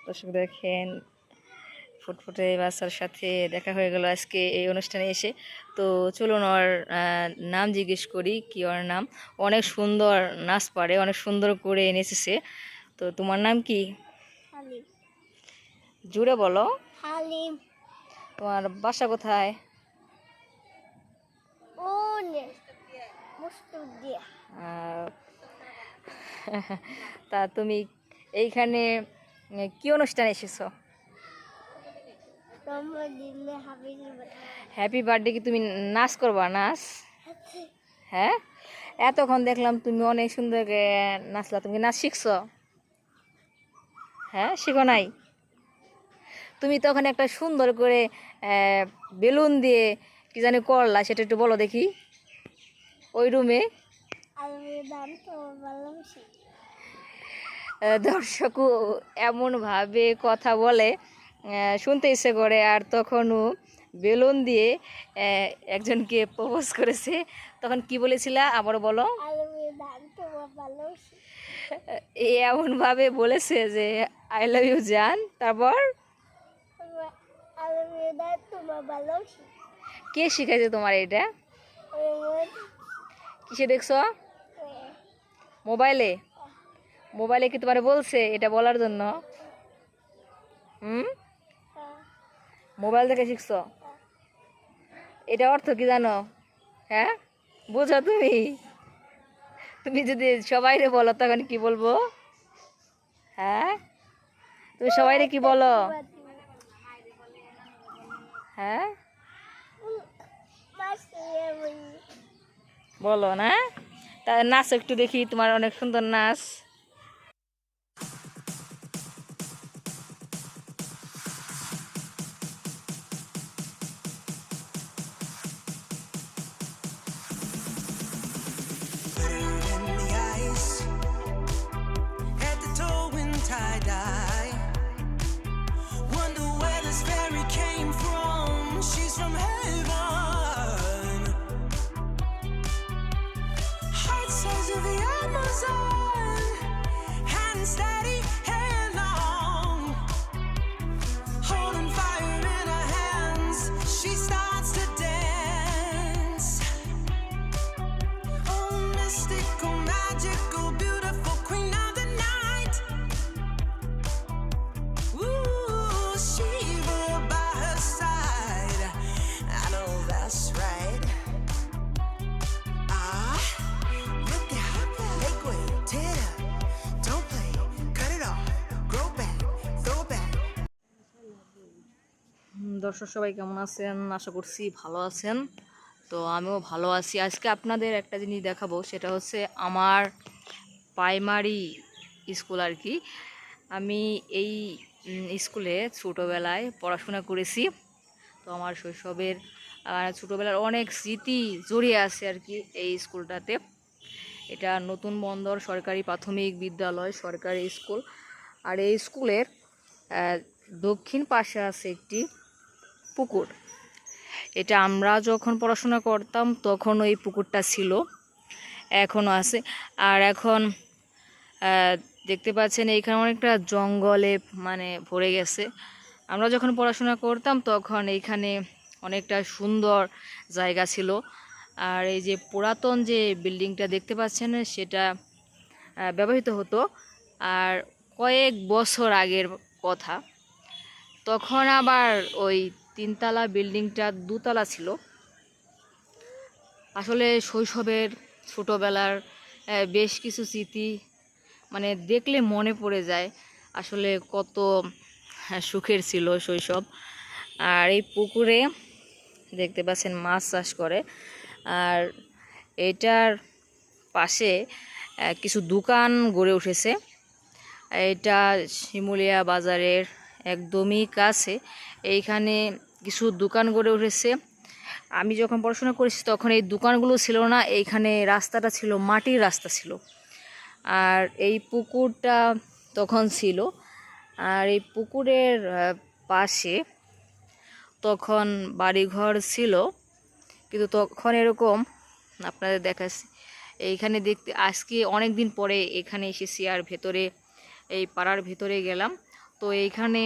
দর্শক দেখেন ফুটফুটে বাচ্চার সাথে দেখা হয়ে গেল আজকে এই অনুষ্ঠানে এসে। তো চলুন ওর নাম জিজ্ঞেস করি, কি ওর নাম। অনেক সুন্দর নাচ পারে, অনেক সুন্দর করে নেচেছে। তো তোমার নাম কি? হালিম। জুড়ে বলো। হালিম। তোমার বাসা কোথায়? আহ, তা তুমি এইখানে কি অনুষ্ঠানে এসেছো? হ্যাপি বার্থডে কি তুমি নাচ করবা? নাচ? হ্যাঁ, এতক্ষণ দেখলাম তুমি অনেক সুন্দর করে নাচলা। তুমি নাচ শিখছো? হ্যাঁ, শিখো নাই? তুমি তখন একটা সুন্দর করে বেলুন দিয়ে কি জানি করলা, সেটা একটু বলো দেখি। ওই রুমে দর্শকও এমনভাবে কথা বলে, শুনতে ইচ্ছে করে। আর তখনও বেলুন দিয়ে একজনকে প্রপোজ করেছে। তখন কি বলেছিলা আবার বলো। এমনভাবে বলেছে যে আই লাভ ইউ জান। তারপর কে শিখাইছে তোমার এটা? কিসে দেখছো? মোবাইলে? মোবাইলে কি তোমার বলছে এটা বলার জন্য? মোবাইল থেকে শিখছো? এটা অর্থ কি জানো? হ্যাঁ, বুঝো তুমি? তুমি যদি সবাইরে বলো তখন কি বলবো? হ্যাঁ, তুমি সবাইরে কি বলো? হ্যাঁ, বলো না? তা নাচ একটু দেখি, তোমার অনেক সুন্দর নাচ। দর্শক সবাই কেমন আছেন? আশা করছি ভালো আছেন। তো আমিও ভালো আছি। আজকে আপনাদের একটা জিনিস দেখাবো, সেটা হচ্ছে আমার প্রাইমারি স্কুল আর কি। আমি এই স্কুলে ছোটোবেলায় পড়াশোনা করেছি। তো আমার শৈশবের ছোটোবেলার অনেক স্মৃতি জড়িয়ে আছে আর কি এই স্কুলটাতে। এটা নতুন বন্দর সরকারি প্রাথমিক বিদ্যালয়, সরকারি স্কুল। আর এই স্কুলের দক্ষিণ পাশে আছে একটি পুকুর। এটা আমরা যখন পড়াশোনা করতাম তখন ওই পুকুরটা ছিল, এখনও আছে। আর এখন দেখতে পাচ্ছেন এইখানে অনেকটা জঙ্গলে মানে ভরে গেছে। আমরা যখন পড়াশোনা করতাম তখন এইখানে অনেকটা সুন্দর জায়গা ছিল। আর এই যে পুরাতন যে বিল্ডিংটা দেখতে পাচ্ছেন সেটা ব্যবহৃত হতো। আর কয়েক বছর আগের কথা, তখন আবার ওই তিনতলা বিল্ডিংটা দুতলা ছিল। আসলে শৈশবের ছোটোবেলার বেশ কিছু স্মৃতি মানে দেখলে মনে পড়ে যায় আসলে কত সুখের ছিল শৈশব। আর এই পুকুরে দেখতে পাচ্ছেন মাছ চাষ করে। আর এটার পাশে কিছু দোকান গড়ে উঠেছে। এটা শিমুলিয়া বাজারের একদমই কাছে। এইখানে কিছু দোকান গড়ে উঠেছে। আমি যখন পড়াশোনা করেছি তখন এই দোকানগুলো ছিল না, এইখানে রাস্তাটা ছিল মাটির রাস্তা ছিল। আর এই পুকুরটা তখন ছিল। আর এই পুকুরের পাশে তখন বাড়িঘর ছিল, কিন্তু তখন এরকম আপনাদের দেখাচ্ছি। এইখানে দেখতে আজকে অনেক দিন পরে এখানে এসেছি, আর ভেতরে এই পাড়ার ভেতরে গেলাম। তো এইখানে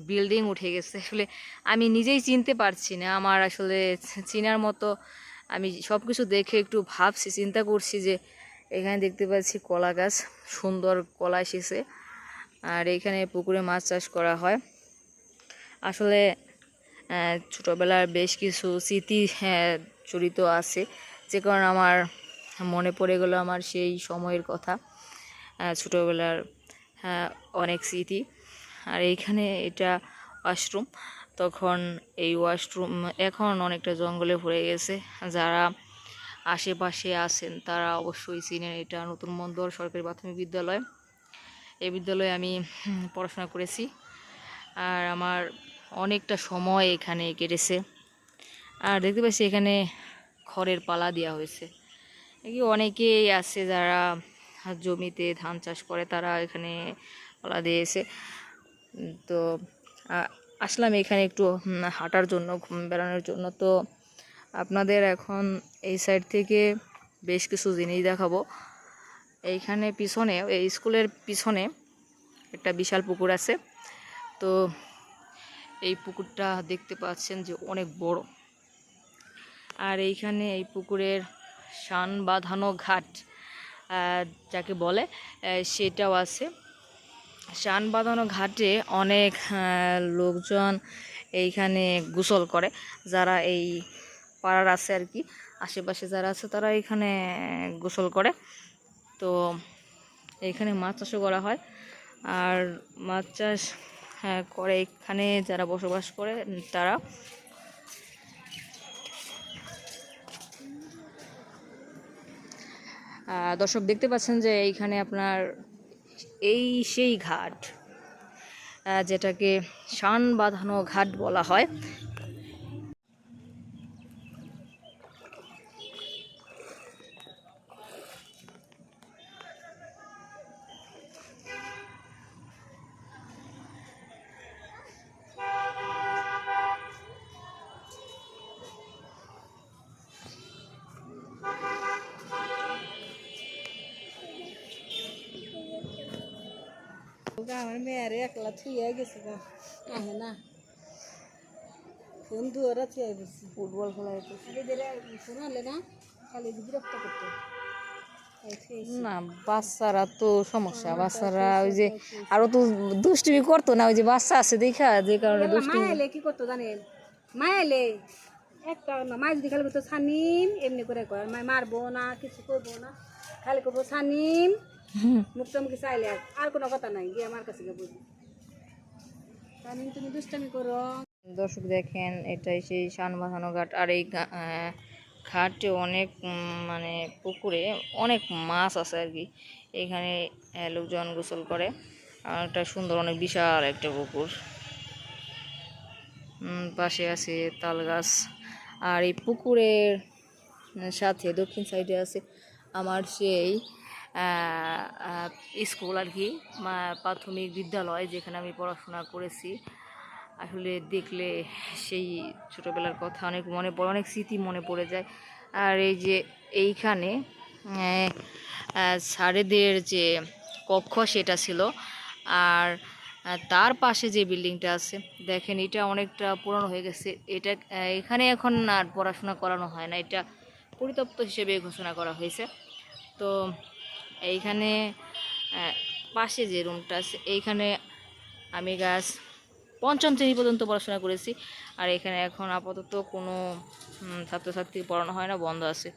বিল্ডিং উঠে গেছে। আসলে আমি নিজেই চিনতে পারছি না, আমার আসলে চিনার মতো। আমি সব কিছু দেখে একটু ভাবছি, চিন্তা করছি যে এখানে দেখতে পাচ্ছি কলা গাছ, সুন্দর কলা এসেছে। আর এইখানে পুকুরে মাছ চাষ করা হয়। আসলে ছোটোবেলার বেশ কিছু স্মৃতি জড়িত আছে, যে কারণে আমার মনে পড়ে গেলো আমার সেই সময়ের কথা, ছোটোবেলার অনেক স্মৃতি। আর এইখানে এটা ওয়াশরুম। তখন এই ওয়াশরুম এখন অনেকটা জঙ্গলে ভরে গেছে। যারা আশেপাশে আছেন তারা অবশ্যই চিনেন, এটা নতুন বন্দর সরকারি প্রাথমিক বিদ্যালয়। এই বিদ্যালয়ে আমি পড়াশোনা করেছি। আর আমার অনেকটা সময় এখানে কেটেছে। আর দেখতে পাচ্ছি এখানে খড়ের পালা দেওয়া হয়েছে। এই অনেকেই আছে যারা জমিতে ধান চাষ করে, তারা এখানে পালা দিয়েছে। তো আসলাম এখানে একটু হাঁটার জন্য, বেড়ানোর জন্য। তো আপনাদের এখন এই সাইড থেকে বেশ কিছু জিনিস দেখাবো। এইখানে পিছনে, এই স্কুলের পিছনে একটা বিশাল পুকুর আছে। তো এই পুকুরটা দেখতে পাচ্ছেন যে অনেক বড়। আর এইখানে এই পুকুরের শান বাঁধানো ঘাট যাকে বলে, সেটাও আছে। শান বাঁধানো ঘাটে অনেক লোকজন এইখানে গোসল করে, যারা এই পাড়ার আছে আর কি, আশেপাশে যারা আছে তারা এখানে গোসল করে। তো এইখানে মাছ চাষও করা হয়। আর মাছ চাষ করে এখানে যারা বসবাস করে তারা। দর্শক দেখতে পাচ্ছেন যে এইখানে আপনার এই সেই ঘাট, যেটাকে শান বাঁধানো ঘাট বলা হয়। আমার মেয়ের একলা থুয়ে গেছে গা, আহে না ফোন দুয়ারা থুয়ে গেছি। ফুটবল খেলা হতো শোনালে না, খালি বিরক্ত করতো। না, বাচ্চারা তো সমস্যা, বাচ্চারা ওই যে আরো তো দুষ্টুমি করতো না, ওই যে বাচ্চা আছে দেখা, যে কারণে দুষ্টুমি। মায়ালে কি করতো জানেন, মায়ালে একটা না, মায় যদি খালি বলতো ছানিম এমনি করে কর, মায় মারবো না, কিছু করবো না, খালি করবো ছানিম, মুখটামুখি চাইলে আর কোনো কথা নাই, গিয়ে আমার কাছে গিয়ে বলবি ছানিম তুমি দুষ্টামি করো। দর্শক দেখেন, এটাই সেই শান বাঁধানো ঘাট। আর এই ঘাটে অনেক মানে পুকুরে অনেক মাছ আছে আর কি। এখানে লোকজন গোসল করে। আর একটা সুন্দর, অনেক বিশাল একটা পুকুর, পাশে আছে তাল গাছ। আর এই পুকুরের সাথে দক্ষিণ সাইডে আছে আমার সেই স্কুল আর কি, প্রাথমিক বিদ্যালয়, যেখানে আমি পড়াশোনা করেছি। আসলে দেখলে সেই ছোটোবেলার কথা অনেক মনে পড়ে, অনেক স্মৃতি মনে পড়ে যায়। আর এই যে এইখানে স্যারেদের যে কক্ষ সেটা ছিল। আর তার পাশে যে বিল্ডিংটা আছে দেখেন, এটা অনেকটা পুরনো হয়ে গেছে। এটা এখানে এখন আর পড়াশোনা করানো হয় না, এটা পরিত্যক্ত হিসেবে ঘোষণা করা হয়েছে। তো এইখানে পাশে যে রুমটা আছে, এইখানে আমি ক্লাস 5ম শ্রেণী পর্যন্ত পড়াশোনা করেছি। আর এখানে এখন আপাতত কোনো ছাত্রছাত্রী পড়ানো হয় না, বন্ধ আছে।